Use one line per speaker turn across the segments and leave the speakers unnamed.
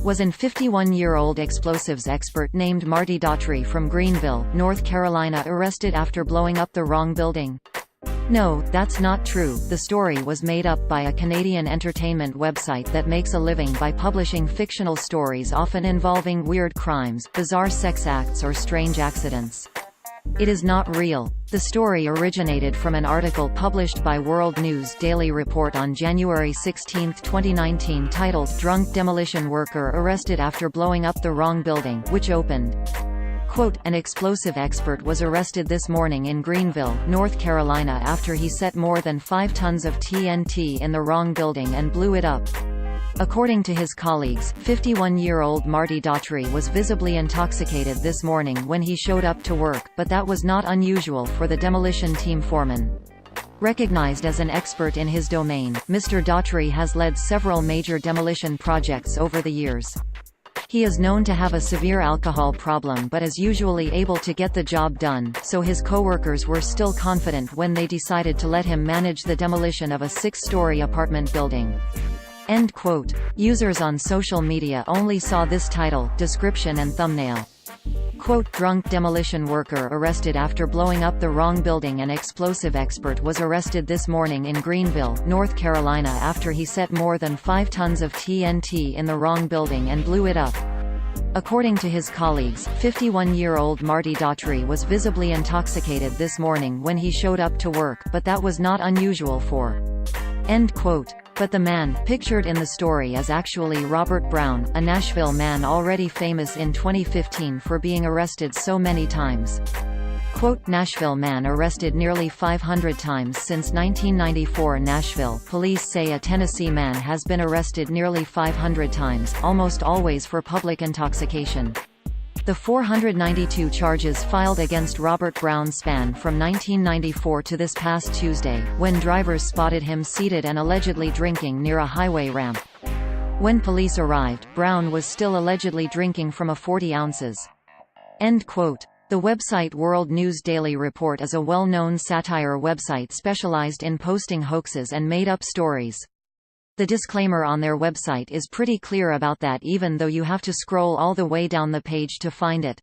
was an 51-year-old explosives expert named Marty Daughtry from Greenville, North Carolina, arrested after blowing up the wrong building? No, that's not true. The story was made up by a Canadian entertainment website that makes a living by publishing fictional stories often involving weird crimes, bizarre sex acts or strange accidents. It is not real. The story originated from an article published by World News Daily Report on January 16, 2019 titled "Drunk Demolition Worker Arrested After Blowing Up the Wrong Building," which opened, quote, "An explosive expert was arrested this morning in Greenville, North Carolina after he set more than 5 tons of TNT in the wrong building and blew it up." According to his colleagues, 51-year-old Marty Daughtry was visibly intoxicated this morning when he showed up to work, but that was not unusual for the demolition team foreman. Recognized as an expert in his domain, Mr. Daughtry has led several major demolition projects over the years. He is known to have a severe alcohol problem but is usually able to get the job done, so his co-workers were still confident when they decided to let him manage the demolition of a 6-story apartment building. End quote. Users on social media only saw this title, description and thumbnail. Quote, "Drunk demolition worker arrested after blowing up the wrong building." An explosive expert was arrested this morning in Greenville, North Carolina after he set more than 5 tons of TNT in the wrong building and blew it up. According to his colleagues, 51-year-old Marty Daughtry was visibly intoxicated this morning when he showed up to work, but that was not unusual for. End quote. But the man, pictured in the story, is actually Robert Brown, a Nashville man already famous in 2015 for being arrested so many times. Quote, "Nashville man arrested nearly 500 times since 1994." Nashville police say a Tennessee man has been arrested nearly 500 times, almost always for public intoxication. The 492 charges filed against Robert Brown span from 1994 to this past Tuesday, when drivers spotted him seated and allegedly drinking near a highway ramp. When police arrived, Brown was still allegedly drinking from a 40 ounces. End quote. The website World News Daily Report is a well-known satire website specialized in posting hoaxes and made-up stories. The disclaimer on their website is pretty clear about that, even though you have to scroll all the way down the page to find it.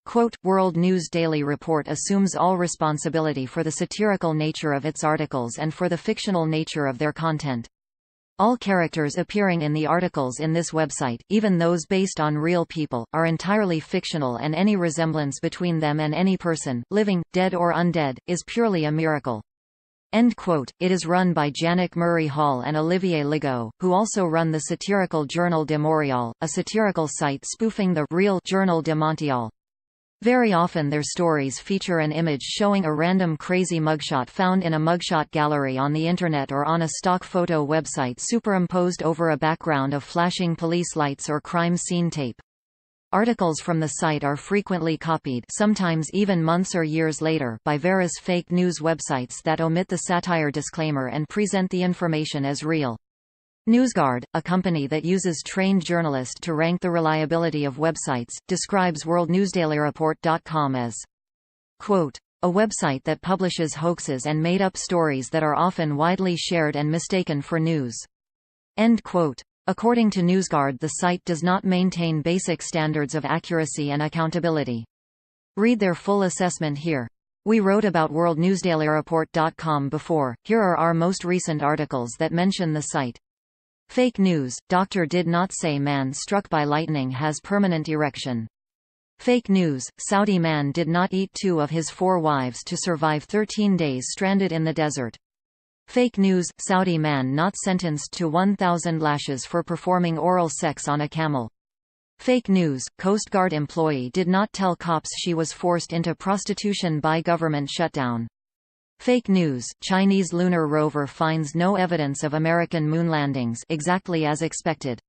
Quote, "World News Daily Report assumes all responsibility for the satirical nature of its articles and for the fictional nature of their content. All characters appearing in the articles in this website, even those based on real people, are entirely fictional, and any resemblance between them and any person, living, dead or undead, is purely a miracle." End quote. It is run by Janek Murray Hall and Olivier Legault, who also run the satirical Journal de Montréal, a satirical site spoofing the real Journal de Montréal. Very often their stories feature an image showing a random crazy mugshot found in a mugshot gallery on the internet or on a stock photo website superimposed over a background of flashing police lights or crime scene tape. Articles from the site are frequently copied, sometimes even months or years later, by various fake news websites that omit the satire disclaimer and present the information as real. NewsGuard, a company that uses trained journalists to rank the reliability of websites, describes WorldNewsDailyReport.com as, quote, "a website that publishes hoaxes and made-up stories that are often widely shared and mistaken for news." End quote. According to NewsGuard, the site does not maintain basic standards of accuracy and accountability. Read their full assessment here. We wrote about WorldNewsDailyReport.com before. Here are our most recent articles that mention the site. Fake news. Doctor did not say man struck by lightning has permanent erection. Fake news. Saudi man did not eat 2 of his 4 wives to survive 13 days stranded in the desert. Fake news. Saudi man not sentenced to 1,000 lashes for performing oral sex on a camel. Fake news. Coast Guard employee did not tell cops she was forced into prostitution by government shutdown. Fake news. Chinese lunar rover finds no evidence of American moon landings, exactly as expected.